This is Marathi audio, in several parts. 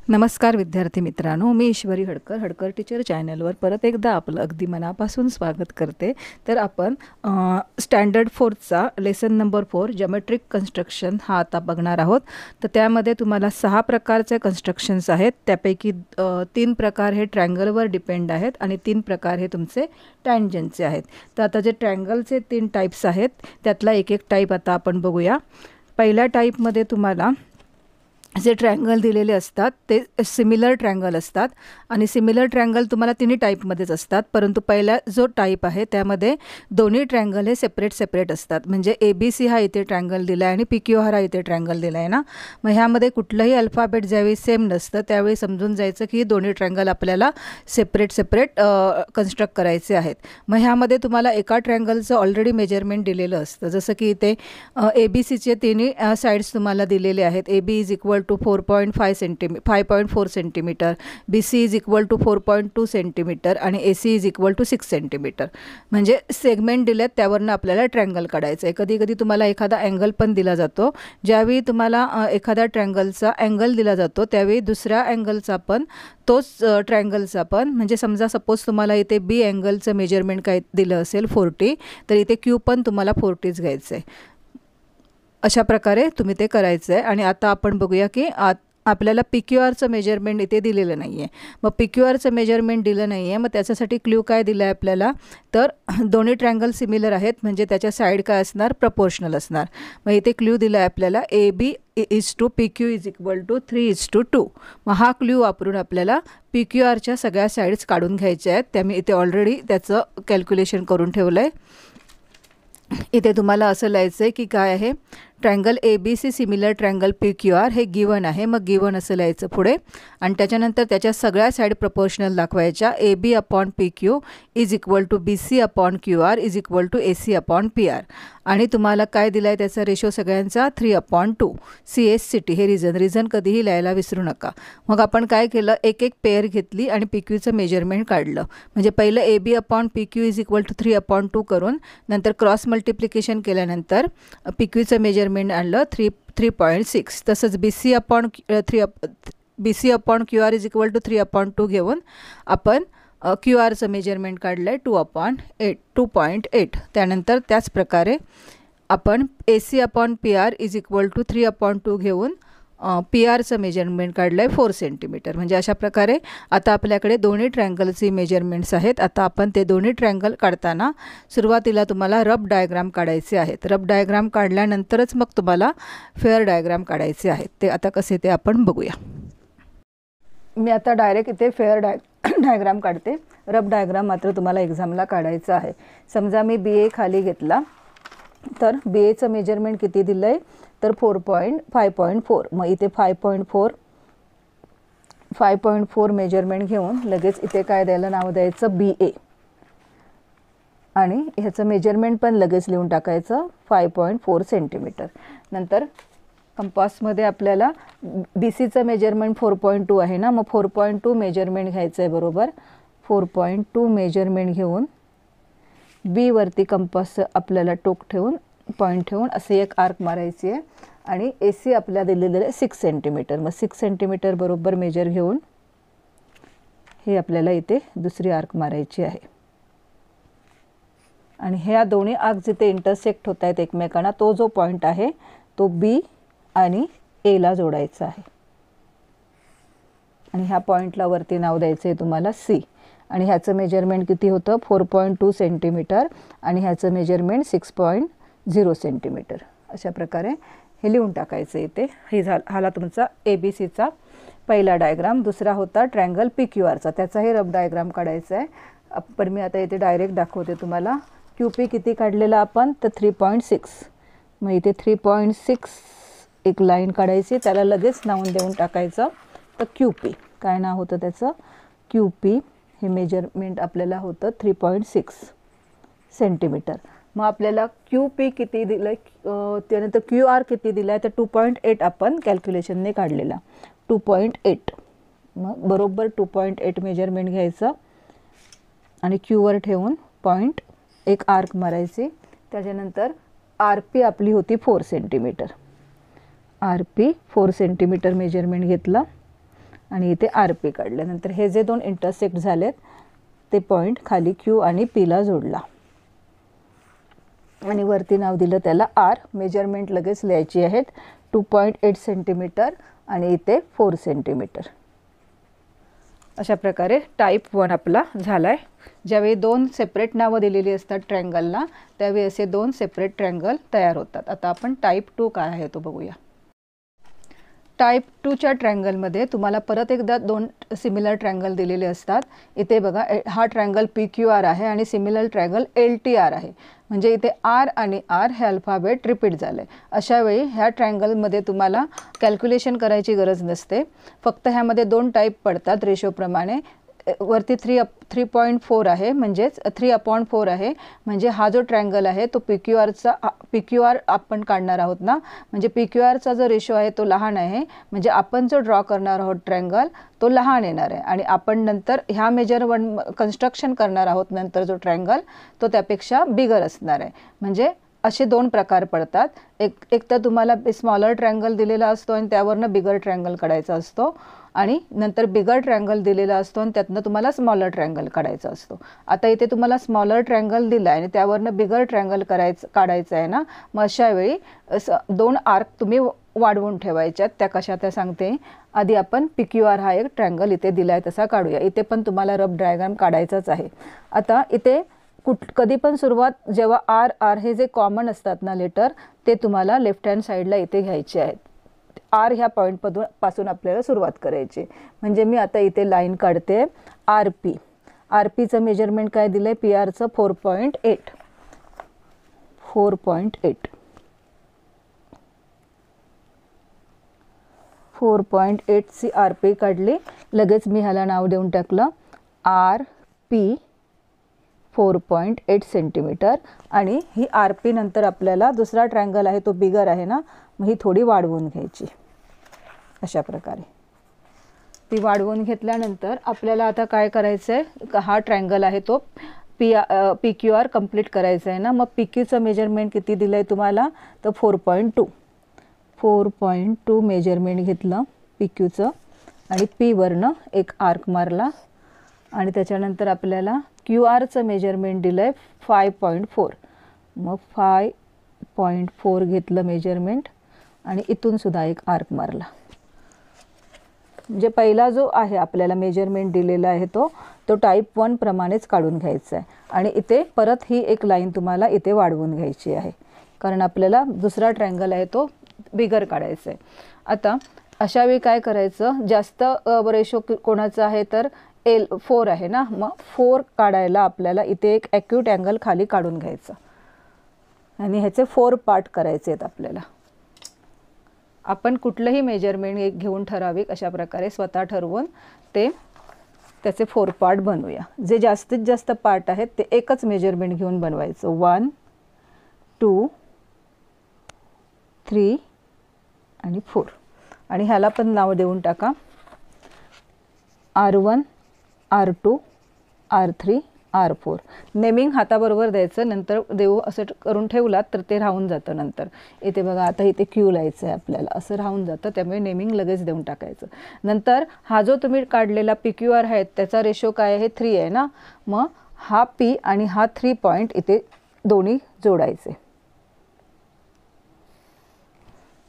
नमस्कार विद्यार्थी मित्रांनो, मी ईश्वरी हडकर टीचर चॅनलवर परत एकदा आपलं अगदी मनापासून स्वागत करते। तर आपण स्टँडर्ड 4चा लेसन नंबर 4 जिओमेट्रिक कन्स्ट्रक्शन हा आता बघणार आहोत। तर त्यामध्ये तुम्हाला 6 प्रकारचे कन्स्ट्रक्शन्स आहेत, त्यापैकी 3 प्रकार हे ट्रायंगलवर डिपेंड आहेत आणि 3 प्रकार हे तुमचे टँजंटचे आहेत। तर आता जे ट्रायंगलचे 3 टाइप्स आहेत त्यातला एक टाइप आता आपण बघूया। पहिल्या टाइपमध्ये तुम्हाला जे ट्रायंगल दिलेले असतात ते सिमिलर ट्रायंगल असतात आणि सिमिलर ट्रायंगल तुम्हाला तिन्ही टाइपमध्येच असतात, परंतु पहिला जो टाइप आहे त्यामध्ये दोन्ही ट्रायंगल हे सेपरेट असतात। म्हणजे ABC हा इथे ट्रायंगल दिला आहे आणि PQR हा इथे ट्रायंगल दिला आहे ना। मग ह्यामध्ये कुठलंही अल्फाबेट ज्यावेळी सेम नसतं त्यावेळी समजून जायचं की दोन्ही ट्रायंगल आपल्याला सेपरेट कन्स्ट्रक्ट करायचे आहेत। मग ह्यामध्ये तुम्हाला एका ट्रायंगलचं ऑलरेडी मेजरमेंट दिलेलं असतं, जसं की इथे ABCचे तिन्ही साइड्स तुम्हाला दिलेले आहेत। AB is equal to 5.4 centimetre, BC is equal to 4.2 centimetre आणि AC is equal to 6 centimetre. म्हणजे सेगमेंट दिलेत त्यावरनं आपल्याला ट्रायंगल काढायचं आहे। कधी कधी तुम्हाला एखादा अँगल पण दिला जातो, ज्यावेळी तुम्हाला एखाद्या ट्रायंगलचा अँगल दिला जातो त्यावेळी दुसऱ्या अँगलचा पण तोच ट्रायंगलचा पण, म्हणजे समजा सपोज तुम्हाला इथे B अँगलचं मेजरमेंट काय दिलं असेल 40, तर इथे Q पण तुम्हाला 40च घ्यायचं आहे। अशा प्रकारे तुम्ही ते करायचं आहे। आणि आता आपण बघूया की आपल्याला PQRचं मेजरमेंट इथे दिलेलं नाही आहे। मग PQRचं मेजरमेंट दिलं नाही आहे, मग त्याच्यासाठी क्ल्यू काय दिला आहे आपल्याला, तर दोन्ही ट्रायंगल सिमिलर आहेत म्हणजे त्याच्या साईड काय असणार, प्रपोर्शनल असणार। मग इथे क्ल्यू दिला आहे आपल्याला AB is to PQ is equal to 3:2। मग हा क्ल्यू वापरून आपल्याला PQRच्या सगळ्या साईड्स काढून घ्यायच्या आहेत। त्या मी इथे ऑलरेडी त्याचं कॅल्क्युलेशन करून ठेवलं आहे। इथे तुम्हाला असं लिहायचं आहे की काय आहे, triangle ABC similar triangle PQR हे गिवन आहे। मग गिवन असं लिहायचं पुढे आणि त्याच्यानंतर त्याच्या सगळ्या साईड प्रपोर्शनल दाखवायच्या। AB upon PQ is equal to BC upon QR is equal to AC upon PR। आणि तुम्हाला काय दिलं आहे त्याचा रेशो सगळ्यांचा 3/2। CSCT हे रिझन कधीही लिहायला विसरू नका। मग आपण काय केलं, एक पेअर घेतली आणि PQचं मेजरमेंट काढलं। म्हणजे पहिलं AB upon PQ is equal to 3/2 करून नंतर क्रॉस मल्टिप्लिकेशन केल्यानंतर PQचं मेजरमेंट आणलं 3.6। तसंच BC upon QR is equal to 3/2 घेऊन आपण QRचं मेजरमेंट काढलं आहे 2.8। त्यानंतर त्याच प्रकारे आपण AC upon PR is equal to 3/2 घेऊन PRचं मेजरमेंट काढलं आहे 4 सेंटीमीटर। म्हणजे अशा प्रकारे आता आपल्याकडे दोन्ही ट्रायंगलचे मेजरमेंट्स आहेत। आता आपण ते दोन्ही ट्रायंगल काढताना सुरुवातीला तुम्हाला रफ डायग्राम काढायचे आहेत। रफ डायग्राम काढल्यानंतरच मग तुम्हाला फेअर डायग्राम काढायचे आहेत। ते आता कसे ते आपण बघूया। मी आता डायरेक्ट इथे फेअर डायग्राम काढते। रफ डायग्राम मात्र तुम्हाला एक्झामला काढायचं आहे। समजा मी BA खाली घेतला, तर BAचं मेजरमेंट किती दिलं आहे, तर 5.4। मग इथे 5.4 मेजरमेंट घेऊन लगेच इथे काय द्यायला नाव द्यायचं, BA, आणि ह्याचं मेजरमेंट पण लगेच लिहून टाकायचं 5.4 सेंटीमीटर। नंतर कंपासमध्ये आपल्याला BCचं मेजरमेंट 4.2 आहे ना, मग 4.2 मेजरमेंट घ्यायचं आहे बरोबर। 4.2 मेजरमेंट घेऊन B वरती कंपास आपल्याला टोक ठेवून पॉईंट ठेवून असे एक आर्क मारायची आहे। आणि AC आपल्याला दिलेलं आहे 6 सेंटीमीटर। मग 6 सेंटीमीटर बरोबर मेजर घेऊन हे आपल्याला इथे दुसरी आर्क मारायची आहे। आणि ह्या दोन्ही आर्क जिथे इंटरसेक्ट होत आहेत एकमेकांना, तो जो पॉईंट आहे तो B आणि Aला जोडायचा आहे। आणि ह्या पॉईंटला वरती नाव द्यायचं आहे तुम्हाला C। आणि ह्याचं मेजरमेंट किती होतं, 4.2 सेंटीमीटर आणि ह्याचं मेजरमेंट 6.0 सेंटीमीटर। अशा प्रकारे हे लिहून टाकायचं इथे। हे झाला तुमचा ABCचा पहिला डायग्राम। दुसरा होता ट्रायंगल PQRचा, त्याचाही रफ डायग्राम काढायचा आहे। पण मी आता इथे डायरेक्ट दाखवते तुम्हाला। QP किती काढलेला आपण, तर 3.6। मग इथे 3.6 एक लाईन काढायची, त्याला लगेच नाव देऊन टाकायचं तर QP। काय नाव होतं त्याचं, QP। हे मेजरमेंट आपल्याला होतं 3.6 सेंटीमीटर। मग आपल्याला QP किती दिलं आहे, त्यानंतर QR किती दिला आहे, तर 2.8 आपण कॅल्क्युलेशनने काढलेला 2.8। मग बरोबर 2.8 मेजरमेंट घ्यायचं आणि Qवर ठेवून पॉईंट एक आर्क मारायची। त्याच्यानंतर RP आपली होती 4 सेंटीमीटर। RP 4 सेंटीमीटर मेजरमेंट घेतला आणि इथे आर पी काढले. नंतर हे जे दोन इंटरसेक्ट झालेत ते पॉईंट खाली क्यू आणि पीला जोडला आणि वरती नाव दिलं त्याला आर. मेजरमेंट लगेच लिहायची आहेत. 2.8 सेंटीमीटर आणि इथे 4 सेंटीमीटर. अशा प्रकारे टाईप 1 आपला झाला आहे. ज्यावेळी दोन सेपरेट नावं दिलेली असतात ट्रँगलला त्यावेळी असे दोन सेपरेट ट्रँगल तयार होतात. आता आपण टाईप 2 काय आहे तो बघूया. टाईप 2च्या ट्रँगलमध्ये तुम्हाला परत एकदा दोन सिमिलर ट्रँगल दिलेले असतात. इथे बघा हा ट्रँगल PQR आहे आणि सिमिलर ट्रँगल LTR आहे. म्हणजे इथे आर आणि आर हे अल्फाबेट रिपीट झाले. अशा वेळी ह्या ट्रँगलमध्ये तुम्हाला कॅल्क्युलेशन करायची गरज नसते. फक्त ह्यामध्ये दोन टाईप पडतात रेशोप्रमाणे. वरती 3.4 आहे म्हणजेच 3/4 आहे. म्हणजे हा जो ट्रँगल आहे तो PQR आपण काढणार आहोत ना. म्हणजे PQRचा जो रेशो आहे तो लहान आहे. म्हणजे आपण जो ड्रॉ करणार आहोत ट्रँगल तो लहान येणार आहे आणि आपण नंतर ह्या मेजरमेंट कन्स्ट्रक्शन करणार आहोत नंतर जो ट्रँगल तो त्यापेक्षा बिगर असणार आहे. म्हणजे असे दोन प्रकार पडतात. एक तर तुम्हाला स्मॉलर ट्रँगल दिलेला असतो आणि त्यावरनं बिगर ट्रँगल काढायचा असतो आणि नंतर बिगर ट्रँगल दिलेला असतो आणि त्यातनं तुम्हाला स्मॉलर ट्रँगल काढायचा असतो. आता इथे तुम्हाला स्मॉलर ट्रँगल दिला आहे आणि त्यावरनं बिगर ट्रँगल काढायचं आहे ना. मग अशा वेळी दोन आर्क तुम्ही वाढवून ठेवायच्यात. त्या कशा त्या सांगते. आधी आपण PQR हा एक ट्रँगल इथे दिला आहे तसा काढूया. इथे पण तुम्हाला रफ डायग्राम काढायचाच आहे. आता इथे कधी पण सुरुवात जेव्हा आर हे जे कॉमन असतात ना लेटर ते तुम्हाला लेफ्ट हँड साईडला इथे घ्यायचे आहेत. आर ह्या पॉईंटपासून आपल्याला सुरुवात करायची. म्हणजे मी आता इथे लाईन काढते. आर पीचं मेजरमेंट काय दिलं आहे PRचं 4.8. 4.8ची आर पी काढली. लगेच मी ह्याला नाव देऊन टाकलं RP 4.8 सेंटीमीटर. आणि ही आर पी नंतर आपल्याला दुसरा ट्रँगल आहे तो बिगर आहे ना मग ही थोडी वाढवून घ्यायची. अशा प्रकारे ती वाढवून घेतल्यानंतर आपल्याला आता काय करायचं आहे. हा ट्रँगल आहे तो PQR कंप्लीट करायचा आहे ना. मग PQचं मेजरमेंट किती दिलं आहे तुम्हाला तर 4.2 मेजरमेंट घेतलं PQचं आणि Pवरनं एक आर्क मारला आणि त्याच्यानंतर आपल्याला QRचं मेजरमेंट दिलं आहे 5.4. मग 5.4 घेतलं मेजरमेंट आणि इथून सुद्धा एक आर्क मारला. म्हणजे पहिला जो आहे आपल्याला मेजरमेंट दिलेला आहे तो टाईप 1 प्रमाणेच काढून घ्यायचा आहे. आणि इथे परत ही एक लाईन तुम्हाला इथे वाढवून घ्यायची आहे कारण आपल्याला दुसरा ट्रँगल आहे तो बिगर काढायचा आहे. आता अशा वेळी काय करायचं. जास्त रेशो कोणाचा आहे तर 4 आहे ना. मग 4 काढायला आपल्याला इथे एक ॲक्यूट अँगल खाली काढून घ्यायचं आणि ह्याचे 4 पार्ट करायचे आहेत आपल्याला. आपण कुठलंही मेजरमेंट घेऊन ठराविक अशा प्रकारे स्वतः ठरवून त्याचे 4 पार्ट बनवूया. जे जास्तीत जास्त पार्ट आहेत ते एकच मेजरमेंट घेऊन बनवायचं. 1, 2, 3 आणि 4. आणि ह्याला पण नाव देऊन टाका R1, R2, R3, R4. Naming हाताबरोबर द्यायचं. नंतर देऊ असं करून ठेवलात तर ते राहून जातं नंतर. इथे बघा आता इथे क्यू लायचं आहे आपल्याला असं राहून जातं. त्यामुळे नेमिंग लगेच देऊन टाकायचं. नंतर हा जो तुम्ही काढलेला PQR आहे त्याचा रेशो काय आहे 3 आहे ना. मग हा P आणि हा 3 पॉईंट इथे दोन्ही जोडायचे.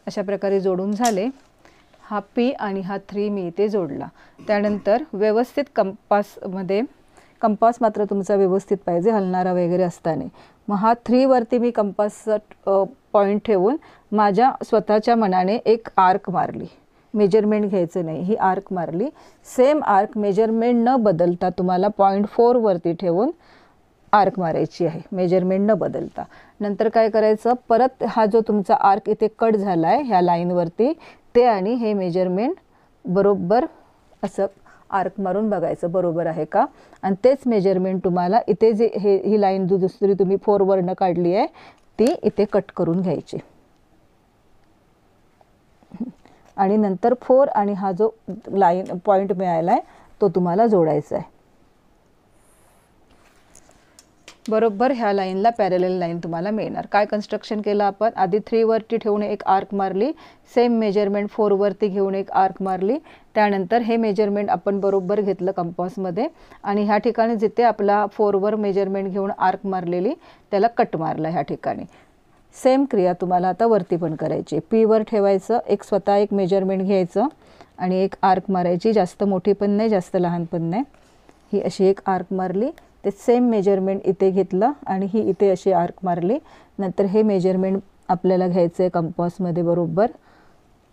अशा प्रकारे जोडून झाले. हा P आणि हा 3 मी इथे जोडला. त्यानंतर व्यवस्थित कंपास मात्र तुमचा व्यवस्थित पाहिजे हलणारा वगैरे असताना. मग हा 3 वरती मी कंपास पॉईंट ठेवून माझ्या स्वतःच्या मनाने एक आर्क मारली. मेजरमेंट घ्यायचं नाही. ही आर्क मारली. सेम आर्क मेजरमेंट न बदलता तुम्हाला 0.4 वरती ठेवून आर्क मारायची आहे मेजरमेंट न बदलता. नंतर काय करायचं परत हा जो तुमचा आर्क इथे कट झाला आहे ह्या लाईनवरती ते आणि हे मेजरमेंट बरोबर असं आर्क मारून बघायचं बरोबर आहे का. आणि तेच मेजरमेंट तुम्हाला इथे जे ही लाईन दुसरी तुम्ही 4 वरनं काढली आहे ती इथे कट करून घ्यायची. आणि नंतर 4 आणि हा जो लाईन पॉईंट मिळाला आहे तो तुम्हाला जोडायचा आहे. बरोबर ह्या लाईनला पॅरलल लाईन तुम्हाला मिळणार. काय कन्स्ट्रक्शन केलं आपण, आधी 3 वरती ठेवून एक आर्क मारली, सेम मेजरमेंट 4 वरती घेऊन एक आर्क मारली, त्यानंतर हे मेजरमेंट आपण बरोबर घेतलं कंपासमध्ये आणि ह्या ठिकाणी जिथे आपला 4 वर मेजरमेंट घेऊन आर्क मारलेली त्याला कट मारला. ह्या ठिकाणी सेम क्रिया तुम्हाला आता वरती पण करायची. पी वर ठेवायचं, स्वतः एक मेजरमेंट घ्यायचं आणि एक आर्क मारायची, जास्त मोठी पण नाही जास्त लहान पण नाही. ही अशी एक आर्क मारली, ते सेम मेजरमेंट इथे घेतलं आणि ही इथे अशी आर्क मारली. नंतर हे मेजरमेंट आपल्याला घ्यायचं आहे कंपासमध्ये बरोबर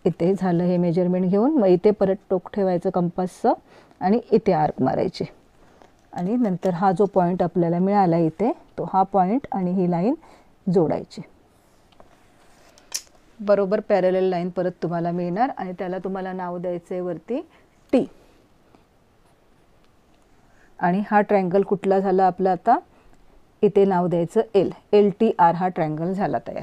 इथे झालं. हे मेजरमेंट घेऊन मग इथे परत टोक ठेवायचं कंपासचं आणि इथे आर्क मारायची आणि नंतर हा जो पॉईंट आपल्याला मिळाला इथे तो हा पॉईंट आणि ही लाईन जोडायची. बरोबर पॅरलल लाईन परत तुम्हाला मिळणार आणि त्याला तुम्हाला नाव द्यायचं आहे वरती टी. आणि हा ट्रायंगल कुठला झाला आपला आता, इथे नाव द्यायचं एल. LTR हा ट्रायंगल झाला तयार.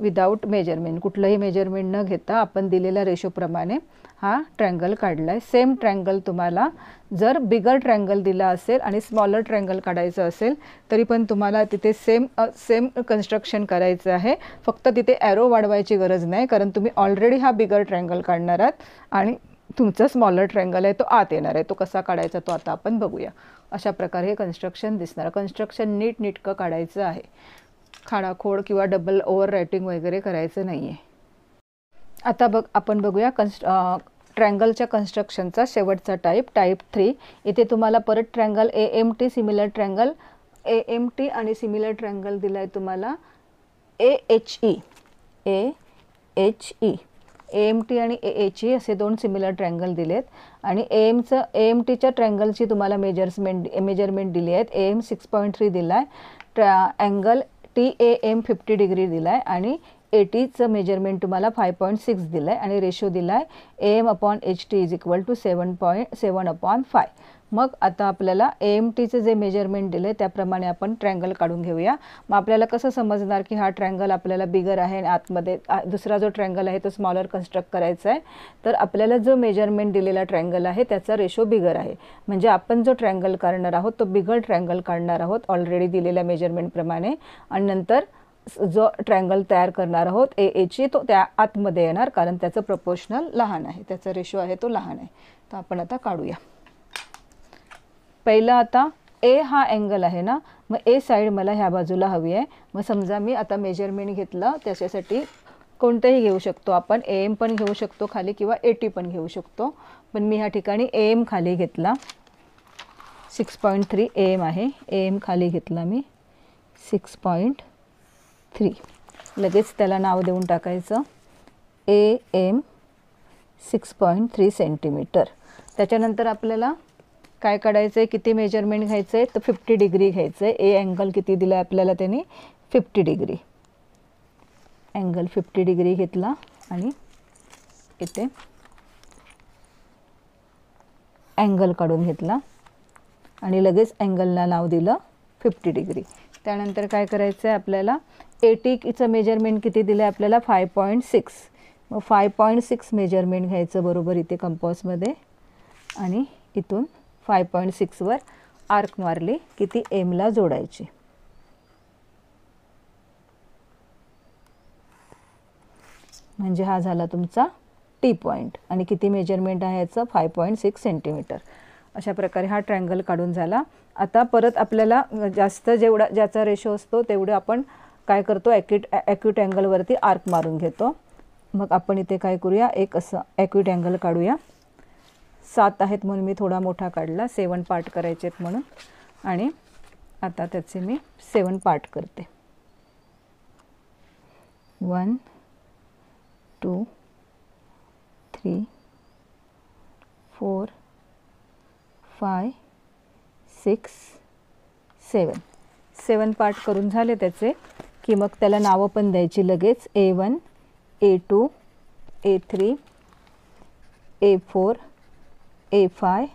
विदाऊट मेजरमेंट, कुठलंही मेजरमेंट न घेता आपण दिलेल्या रेशोप्रमाणे हा ट्रायंगल काढला आहे. सेम ट्रायंगल तुम्हाला जर बिगर ट्रायंगल दिला असेल आणि स्मॉलर ट्रायंगल काढायचं असेल तरी पण तुम्हाला तिथे सेम कन्स्ट्रक्शन करायचं आहे. फक्त तिथे ॲरो वाढवायची गरज नाही, कारण तुम्ही ऑलरेडी हा बिगर ट्रायंगल काढणार आहात आणि तुमचा स्मॉलर ट्रायंगल आहे तो आत येणार आहे. तो कसा काढायचा तो आता आपण बघूया. अशा प्रकारे हे कन्स्ट्रक्शन दिसणार. कन्स्ट्रक्शन नीटनेटकं काढायचं आहे, खाडाखोड किंवा डबल ओव्हर रायटिंग वगैरे करायचं नाही आहे. आता आपण बघूया ट्रायंगलच्या कन्स्ट्रक्शनचा शेवटचा टाईप 3. इथे तुम्हाला परत triangle AMT similar triangle AMT आणि सिमिलर ट्रायंगल दिला आहे तुम्हाला AHE. AMT आणि AHE असे 2 सिमिलर ट्रायंगल दिलेत आणि AMTच्या ट्रायंगलची तुम्हाला मेजरमेंट दिली आहेत. AM 6.3 दिला आहे, अँगल TAM 50 डिग्री दिला आहे आणि ATचं मेजरमेंट तुम्हाला 5.6 दिलं आहे आणि रेशो दिला आहे AM/HT = 7.7/5. मग आता आपल्याला AMTचं जे मेजरमेंट दिलं आहे त्याप्रमाणे आपण ट्रायंगल काढून घेऊया. मग आपल्याला कसं समजणार की हा ट्रायंगल आपल्याला बिगर आहे आणि आतमध्ये दुसरा जो ट्रायंगल आहे तो स्मॉलर कन्स्ट्रक्ट करायचा आहे. तर आपल्याला जो मेजरमेंट दिलेला ट्रायंगल आहे त्याचा रेशो बिगर आहे, म्हणजे आपण जो ट्रायंगल काढणार आहोत तो बिगर ट्रायंगल काढणार आहोत ऑलरेडी दिलेल्या मेजरमेंटप्रमाणे आणि नंतर जो ट्रायंगल तयार करणार आहोत AHE तो त्या आतमध्ये येणार, कारण त्याचं प्रपोर्शनल लहान आहे, त्याचा रेशो आहे तो लहान आहे. तर आपण आता काढूया. पहिला आता A हा अँगल आहे ना, मग A साईड मला ह्या बाजूला हवी आहे. मग समजा मी आता मेजरमेंट घेतलं, त्याच्यासाठी कोणतंही घेऊ शकतो आपण, AM पण घेऊ शकतो खाली किंवा AT पण घेऊ शकतो. पण मी ह्या ठिकाणी AM खाली घेतला, 6.3 AM आहे. AM खाली घेतला मी 6.3. लगेच त्याला नाव देऊन टाकायचं AM 6.3 सेंटीमीटर. त्याच्यानंतर आपल्याला काय काढायचं आहे, किती मेजरमेंट घ्यायचं आहे तर 50 डिग्री घ्यायचं आहे. A अँगल किती दिला आहे आपल्याला त्यांनी 50 डिग्री. अँगल 50 डिग्री घेतला आणि इथे अँगल काढून घेतला आणि लगेच अँगलला नाव दिलं 50 डिग्री. त्यानंतर काय करायचं आहे आपल्याला, ATचं मेजरमेंट किती दिलं आहे आपल्याला 5.6. मग 5.6 मेजरमेंट घ्यायचं बरोबर इथे कंपासमध्ये आणि इथून 5.6 वर आर्क मारली की ती एमला जोडायची. म्हणजे हा झाला तुमचा टी पॉईंट आणि किती मेजरमेंट आहे याचं 5.6 सेंटीमीटर. अशा प्रकारे हा ट्रायंगल काढून झाला. आता परत आपल्याला जास्त जेवढा ज्याचा रेशो असतो तेवढं आपण काय करतो, ॲक्यूट अँगलवरती आर्क मारून घेतो. मग आपण इथे काय करूया, एक असं ॲक्यूट अँगल काढूया. 7 आहेत म्हणून मी थोडा मोठा काढला, 7 पार्ट करायचे आहेत म्हणून. आणि आता त्याचे मी 7 पार्ट करते. 1 2 3 4 5 6 7 पार्ट करून झाले त्याचे की मग त्याला नावं पण द्यायची लगेच. A1 A2 A3 A4 A5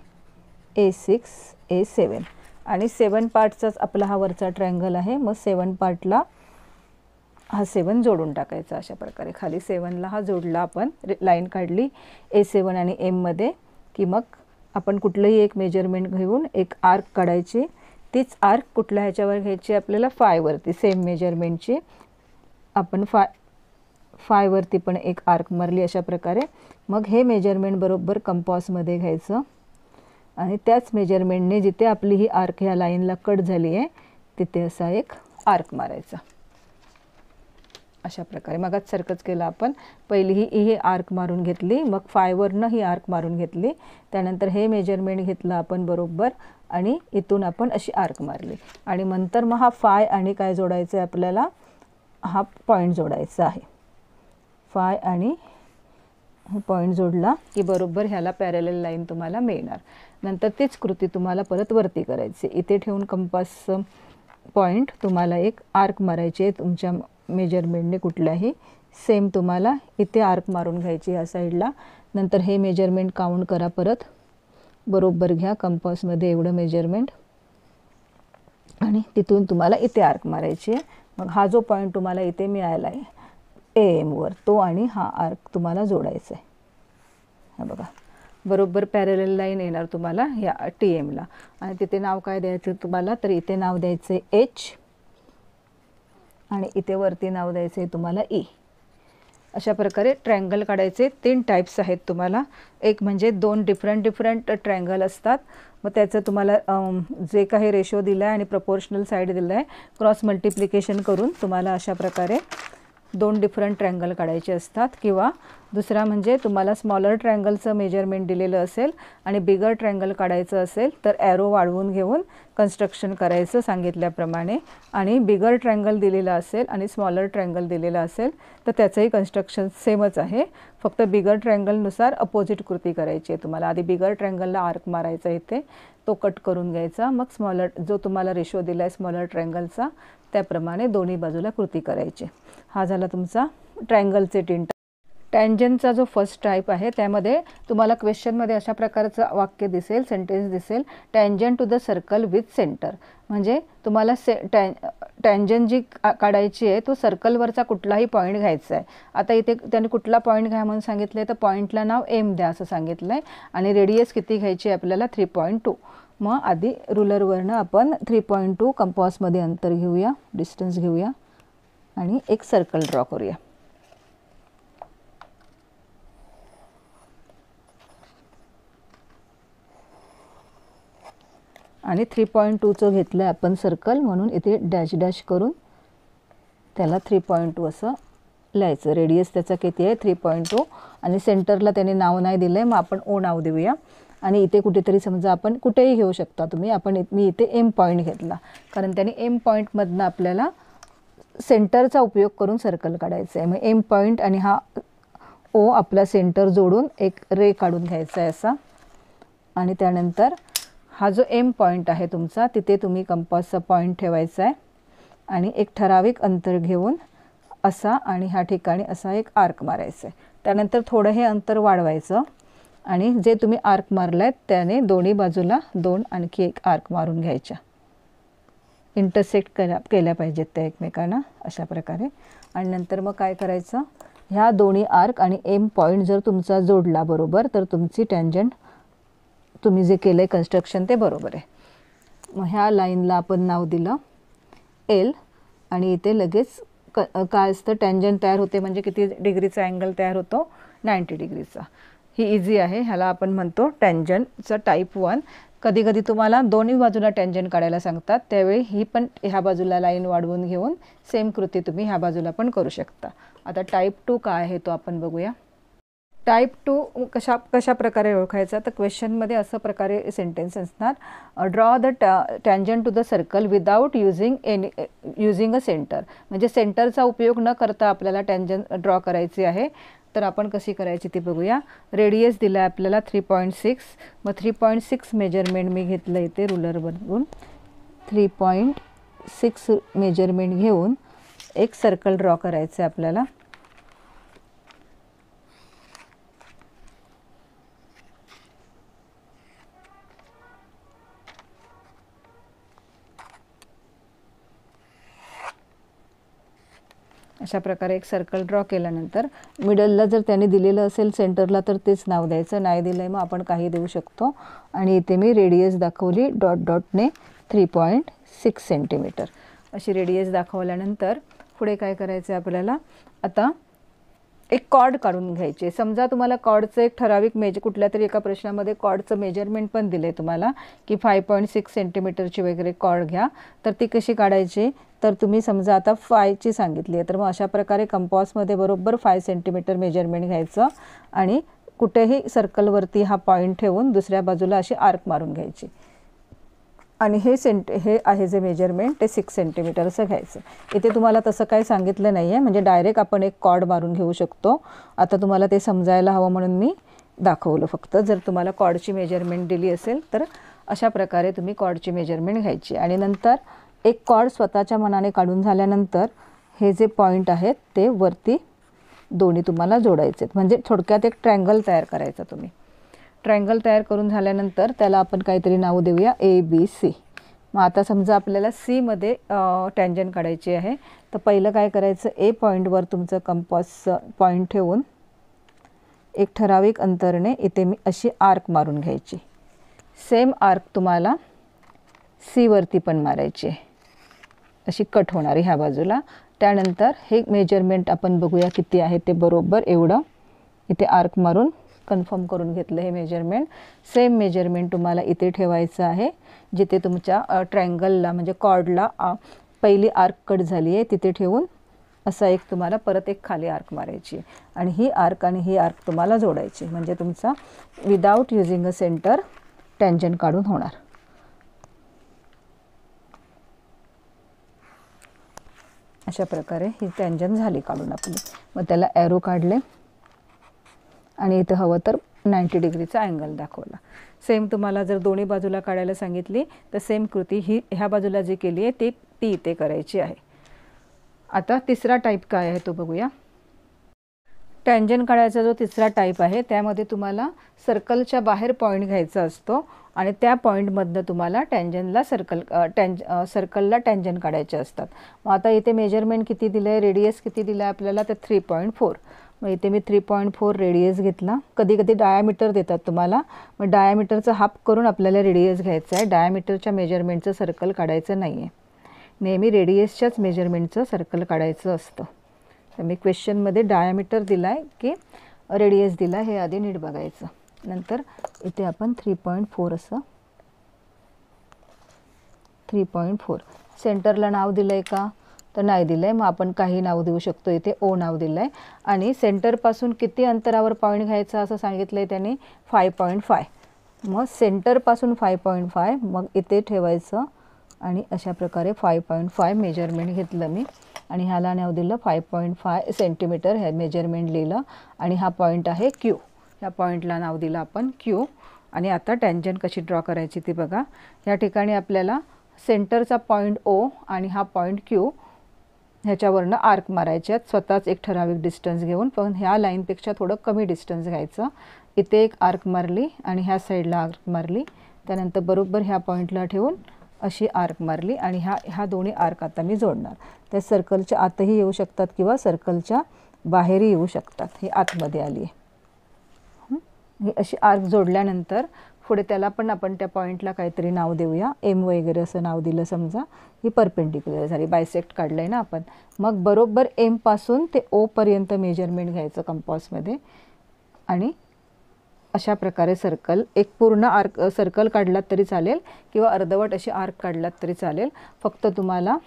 A6 A7 आणि 7 पार्टचाच आपला हा वरचा ट्रायंगल आहे. मग 7 पार्टला हा 7 जोडून टाकायचा. अशा प्रकारे खाली 7ला हा जोडला, आपण लाईन काढली A7 आणि M मध्ये की मग आपण कुठलंही एक मेजरमेंट घेऊन एक आर्क काढायची. तीच आर्क कुठल्या ह्याच्यावर घ्यायची आपल्याला, फायवरती सेम मेजरमेंटची आपण फायवरती पण एक आर्क मारली अशा प्रकारे. मग हे मेजरमेंट बरोबर कंपासमध्ये घ्यायचं आणि त्याच मेजरमेंटने जिथे आपली ही आर्क ह्या लाईनला कट झाली आहे तिथे असा एक आर्क मारायचा अशा प्रकारे. मगाच सारखंच केलं आपण, पहिली ही आर्क मारून घेतली, मग फायवरनं ही आर्क मारून घेतली, त्यानंतर हे मेजरमेंट घेतलं आपण बरोबर आणि इथून आपण अशी आर्क मारली आणि नंतर मग हा फाय आणि काय जोडायचं आहे आपल्याला, हा पॉईंट जोडायचा आहे. फाय आणि पॉईंट जोडला की बरोबर ह्याला पॅरलल लाईन तुम्हाला मिळणार. नंतर तीच कृती तुम्हाला परत वरती करायची. इथे ठेवून कंपास पॉईंट तुम्हाला एक आर्क मारायची आहे तुमच्या मेजरमेंटने कुठल्याही, सेम तुम्हाला इथे आर्क मारून घ्यायची ह्या साईडला. नंतर हे मेजरमेंट काउंट करा, परत बरोबर घ्या कंपासमध्ये एवढं मेजरमेंट आणि तिथून तुम्हाला इथे आर्क मारायची आहे. मग हा जो पॉईंट तुम्हाला इथे मिळाला आहे AM तो आणि हा आर्क तुम्हाला जोडायचा आहे. हा बघा बरोबर पॅरलल लाईन येणार तुम्हाला ह्या TMला आणि तिथे नाव काय द्यायचं तुम्हाला, तर इथे नाव द्यायचं आहे H आणि इथे वरती नाव द्यायचं आहे तुम्हाला E. अशा प्रकारे ट्रायंगल काढायचे. 3 टाईप्स आहेत तुम्हाला. एक म्हणजे 2 डिफरंट ट्रायंगल असतात, मग त्याचं तुम्हाला जे काही रेशो दिला आहे आणि प्रपोर्शनल साईड दिलं आहे क्रॉस मल्टिप्लिकेशन करून तुम्हाला अशा प्रकारे 2 डिफरंट ट्रायंगल काढायचे असतात. किंवा दुसरा म्हणजे तुम्हाला स्मॉलर ट्रायंगलचं मेजरमेंट दिलेलं असेल आणि बिगर ट्रायंगल काढायचं असेल तर ॲरो वाढवून घेऊन कन्स्ट्रक्शन करायचं सांगितल्याप्रमाणे, आणि बिगर ट्रायंगल दिलेलं असेल आणि स्मॉलर ट्रायंगल दिलेलं असेल तर त्याचंही कन्स्ट्रक्शन सेमच आहे. फक्त बिगर ट्रायंगलनुसार अपोजिट कृती करायची आहे तुम्हाला. आधी बिगर ट्रायंगलला आर्क मारायचा इथे, तो कट करून घ्यायचा, मग स्मॉलर जो तुम्हाला रेशो दिला आहे स्मॉलर ट्रायंगलचा त्याप्रमाणे दोन्ही बाजूला कृती करायची. हा झाला तुमचा ट्रायंगलचे 3 टाईप. टँजंटचा जो फर्स्ट टाईप आहे त्यामध्ये तुम्हाला क्वेश्चनमध्ये अशा प्रकारचं वाक्य दिसेल, सेंटेन्स दिसेल, tangent to the circle with centre. म्हणजे तुम्हाला टँजंट जी काढायची आहे तो सर्कलवरचा कुठलाही पॉईंट घ्यायचा आहे. आता इथे त्यांनी कुठला पॉईंट घ्या म्हणून सांगितलं आहे, तर पॉईंटला नाव M द्या असं सांगितलं आहे आणि रेडियस किती घ्यायची आहे आपल्याला 3.2. मग आधी रुलरवरनं आपण 3.2 कंपासमध्ये अंतर घेऊया, डिस्टन्स घेऊया आणि एक सर्कल ड्रॉ करूया. आणि 3.2चं घेतलं आहे आपण सर्कल, म्हणून इथे डॅश डॅश करून त्याला 3.2 असं लिहायचं. रेडियस त्याचा किती आहे 3.2 आणि सेंटरला त्याने नाव नाही दिलं आहे, मग आपण O नाव देऊया. आणि इथे कुठेतरी समजा आपण कुठेही घेऊ शकता तुम्ही, मी इथे M पॉईंट घेतला कारण त्याने M पॉईंटमधनं आपल्याला सेंटरचा उपयोग करून सर्कल काढायचं आहे. मग M पॉईंट आणि हा O आपला सेंटर जोडून एक रे काढून घ्यायचा आहे असा. आणि त्यानंतर हा जो M पॉईंट आहे तुमचा तिथे तुम्ही कंपासचा पॉईंट ठेवायचा आहे आणि एक ठराविक अंतर घेऊन असा आणि ह्या ठिकाणी असा एक आर्क मारायचा आहे. त्यानंतर थोडं हे अंतर वाढवायचं आणि जे तुम्ही आर्क मारलाय त्याने दोन्ही बाजूला 2 आणखी एक आर्क मारून घ्यायच्या. इंटरसेक्ट केल्या पाहिजेत त्या एकमेकांना अशा प्रकारे. आणि नंतर मग काय करायचं, ह्या दोन्ही आर्क आणि M पॉईंट जर तुमचा जोडला बरोबर तर तुमची टँजंट तुम्ही जे केलं आहे कन्स्ट्रक्शन ते बरोबर आहे. मग ह्या लाईनला आपण नाव दिलं L आणि इथे लगेच काय असतं टँजंट तयार होते म्हणजे किती डिग्रीचा अँगल तयार होतो 90 डिग्रीचा. ही इझी आहे, ह्याला आपण म्हणतो टँजंटचा टाईप 1. कधी कधी तुम्हाला दोन्ही बाजूला टँजंट काढायला सांगतात त्यावेळी ही पण ह्या बाजूला लाईन वाढवून घेऊन सेम कृती तुम्ही ह्या बाजूला पण करू शकता. आता टाईप 2 काय आहे तो आपण बघूया. टाईप 2 कशा प्रकारे ओळखायचा, तर क्वेश्चनमध्ये असं प्रकारे सेंटेन्स असणार, draw the tangent to the circle without using a centre. म्हणजे सेंटरचा उपयोग न करता आपल्याला टँजंट ड्रॉ करायची आहे. तर आपण कशी करायची ती बघूया. रेडियस दिला आहे आपल्याला 3.6. मग 3.6 मेजरमेंट मी घेतलं इथे रुलरवरून. 3.6 मेजरमेंट घेऊन एक सर्कल ड्रॉ करायचं आहे आपल्याला. अशा प्रकारे एक सर्कल ड्रॉ केल्यानंतर मिडलला जर त्याने दिलेलं असेल सेंटरला तर तेच नाव द्यायचं, नाही दिलं आहे मग आपण काही देऊ शकतो. आणि इथे मी रेडियस दाखवली डॉट डॉटने 3.6 सेंटीमीटर अशी रेडियस दाखवल्यानंतर पुढे काय करायचं आहे आपल्याला, आता एक कॉर्ड काढून घ्यायचे. समजा तुम्हाला कॉर्डचं एक ठराविक कुठल्या तरी एका प्रश्नामध्ये कॉर्डचं मेजरमेंट पण दिले तुम्हाला की 5.6 सेंटीमीटरची वगैरे कॉर्ड घ्या, तर ती कशी काढायची, तर तुम्ही समजा आता 5ची सांगितली आहे तर मग अशा प्रकारे कंपॉसमध्ये बरोबर 5 सेंटीमीटर मेजरमेंट घ्यायचं आणि कुठेही सर्कलवरती हा पॉईंट ठेवून दुसऱ्या बाजूला अशी आर्क मारून घ्यायची. आणि हे आहे जे मेजरमेंट ते 6 सेंटीमीटर असं घ्यायचं. इथे तुम्हाला तसं काही सांगितलं नाही आहे, म्हणजे डायरेक्ट आपण एक कॉर्ड मारून घेऊ शकतो. आता तुम्हाला ते समजायला हवं म्हणून मी दाखवलं फक्त. जर तुम्हाला कॉर्डची मेजरमेंट दिली असेल तर अशा प्रकारे तुम्ही कॉर्डची मेजरमेंट घ्यायची. आणि नंतर एक कॉर्ड स्वतःच्या मनाने काढून झाल्यानंतर हे जे पॉईंट आहेत ते वरती दोन्ही तुम्हाला जोडायचे, म्हणजे थोडक्यात एक ट्रायंगल तयार करायचा तुम्ही. ट्रायंगल तयार करून झाल्यानंतर त्याला आपण काहीतरी नाव देऊया ABC. मग आता समजा आपल्याला Cमध्ये टँजंट काढायची आहे, तर पहिलं काय करायचं, A पॉईंटवर तुमचं कंपॉस पॉईंट ठेवून एक ठराविक अंतरने इथे मी अशी आर्क मारून घ्यायची. सेम आर्क तुम्हाला Cवरती पण मारायची आहे, अशी कट होणारी ह्या बाजूला. त्यानंतर हे मेजरमेंट आपण बघूया किती आहे ते, बरोबर एवढं इथे आर्क मारून कन्फर्म करून घेतलं हे मेजरमेंट. सेम मेजरमेंट तुम्हाला इथे ठेवायचं आहे जिथे तुमच्या ट्रायंगलला म्हणजे कॉर्डला पहिली आर्क कट झाली आहे तिथे ठेवून असा एक तुम्हाला परत एक खाली आर्क मारायची आणि ही आर्क आणि ही आर्क तुम्हाला जोडायची, म्हणजे तुमचा विदाउट युजिंग अ सेंटर टँजंट काढून होणार. अशा प्रकारे ही टँजंट झाली काढून आपली. मग त्याला ॲरो काढले आणि इथं हवं तर 90 डिग्रीचा अँगल दाखवला. सेम तुम्हाला जर दोन्ही बाजूला काढायला सांगितली तर सेम कृती ही ह्या बाजूला जी केली आहे ती इथे करायची आहे. आता तिसरा टाईप काय आहे तो बघूया. टँजंट काढायचा जो तिसरा टाईप आहे त्यामध्ये तुम्हाला सर्कलच्या बाहेर पॉईंट घ्यायचा असतो आणि त्या पॉईंटमधनं तुम्हाला सर्कलला टँजंट काढायचे असतात. मग आता इथे मेजरमेंट किती दिलं आहे, रेडियस किती दिलं आहे आपल्याला, तर 3.4. मग इथे मी 3.4 रेडियस घेतला. कधी कधी डायामीटर देतात तुम्हाला, मग डायामीटरचं हाफ करून आपल्याला रेडियस घ्यायचं आहे. डायामीटरच्या मेजरमेंटचं सर्कल काढायचं नाही आहे, नेहमी रेडियसच्याच मेजरमेंटचं सर्कल काढायचं असतं. तर मी क्वेश्चनमध्ये डायामीटर दिला आहे की रेडियस दिला हे आधी नीट बघायचं. नंतर इथे आपण 3.4 असं 3.4 सेंटरला नाव दिलं आहे का, तर नाही दिलं आहे. मग आपण काही नाव देऊ शकतो. इथे O नाव दिलं आहे. आणि सेंटरपासून किती अंतरावर पॉईंट घ्यायचा असं सांगितलं आहे त्यांनी, 5.5. मग सेंटरपासून 5.5 मग इथे ठेवायचं आणि अशा प्रकारे 5.5 मेजरमेंट घेतलं मी आणि ह्याला नाव दिलं 5.5 सेंटीमीटर, हे मेजरमेंट लिहिलं. आणि हा पॉईंट आहे Q, ह्या पॉईंटला नाव दिलं आपण Q. आणि आता टँजंट कशी ड्रॉ करायची ती बघा. ह्या ठिकाणी आपल्याला सेंटरचा पॉईंट O आणि हा पॉईंट Q ह्याच्यावरनं आर्क मारायचे आहेत, स्वतःच एक ठराविक डिस्टन्स घेऊन, पण ह्या लाईनपेक्षा थोडं कमी डिस्टन्स घ्यायचं. इथे एक आर्क मारली आणि ह्या साईडला आर्क मारली, त्यानंतर बरोबर ह्या पॉईंटला ठेवून अशी आर्क मारली आणि ह्या दोन्ही आर्क आता मी जोडणार. त्या सर्कलच्या आतही येऊ शकतात किंवा सर्कलच्या बाहेरही येऊ शकतात. ही आतमध्ये आली आहे. ही अशी आर्क जोडल्यानंतर पुढे त्याला पण आपण त्या पॉईंटला काहीतरी नाव देऊया, M वगैरे असं नाव दिलं समजा. ही परपेंडिक्युलर झाली, बायसेक्ट काढलं आहे ना आपण. मग बरोबर M पासून ते O पर्यंत मेजरमेंट घ्यायचं कंपॉसमध्ये आणि अशा प्रकारे सर्कल एक पूर्ण आर्क सर्कल काढलात तरी चालेल किंवा अर्धवट अशी आर्क काढलात तरी चालेल. फक्त तुम्हाला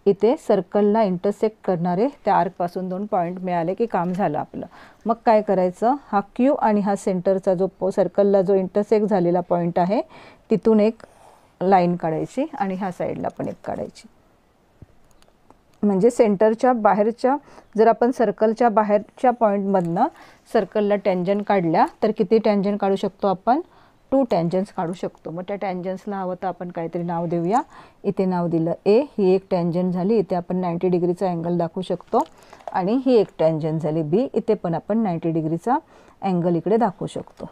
इथे सर्कलला इंटरसेक्ट करणारे त्या आर्कपासून 2 पॉईंट मिळाले की काम झालं आपलं. मग काय करायचं, हा Q आणि हा सेंटरचा जो सर्कलला जो इंटरसेक्ट झालेला पॉईंट आहे तिथून एक लाईन काढायची आणि ह्या साईडला पण एक काढायची. म्हणजे सेंटरच्या बाहेरच्या, जर आपण सर्कलच्या बाहेरच्या पॉईंटमधनं सर्कलला टँजंट काढल्या तर किती टँजंट काढू शकतो आपण, 2 टँजंट्स काढू शकतो. मग त्या टँजंट्सला हवं तर आपण काहीतरी नाव देऊया. इथे नाव दिलं A, ही एक टँजंट झाली, इथे आपण 90 डिग्रीचा अँगल दाखवू शकतो. आणि ही एक टँजंट झाली B, इथे पण आपण 90 डिग्रीचा अँगल इकडे दाखवू शकतो.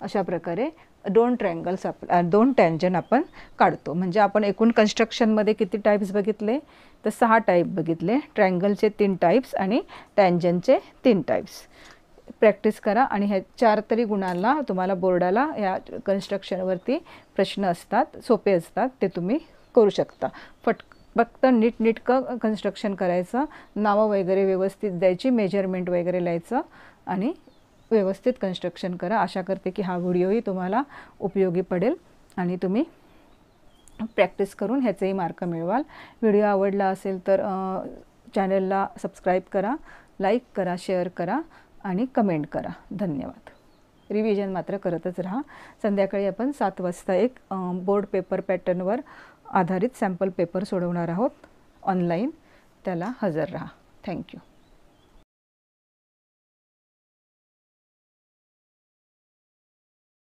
अशा प्रकारे 2 ट्रायंगल्स दोन टँजंट आपण काढतो. म्हणजे आपण एकूण कन्स्ट्रक्शनमध्ये किती टाईप्स बघितले, तर 6 टाईप बघितले. ट्रायंगलचे 3 टाईप्स आणि टँजंटचे 3 टाईप्स. प्रॅक्टिस करा आणि ह्या 4 तरी गुणांना तुम्हाला बोर्डाला या कन्स्ट्रक्शनवरती प्रश्न असतात, सोपे असतात, ते तुम्ही करू शकता. फक्त नीटनेटकं कन्स्ट्रक्शन करायचं, नावं वगैरे व्यवस्थित द्यायची, मेजरमेंट वगैरे लिहायचं आणि व्यवस्थित कन्स्ट्रक्शन करा. आशा करते की हा व्हिडिओही तुम्हाला उपयोगी पडेल आणि तुम्ही प्रॅक्टिस करून ह्याचेही मार्क मिळवाल. व्हिडिओ आवडला असेल तर चॅनलला सबस्क्राईब करा, लाईक करा, शेअर करा आणि कमेंट करा. धन्यवाद. रिव्हिजन मात्र करतच राहा. संध्याकाळी आपण 7 वाजता एक बोर्ड पेपर पॅटर्नवर आधारित सॅम्पल पेपर सोडवणार आहोत ऑनलाईन. त्याला हजर राहा. थँक्यू.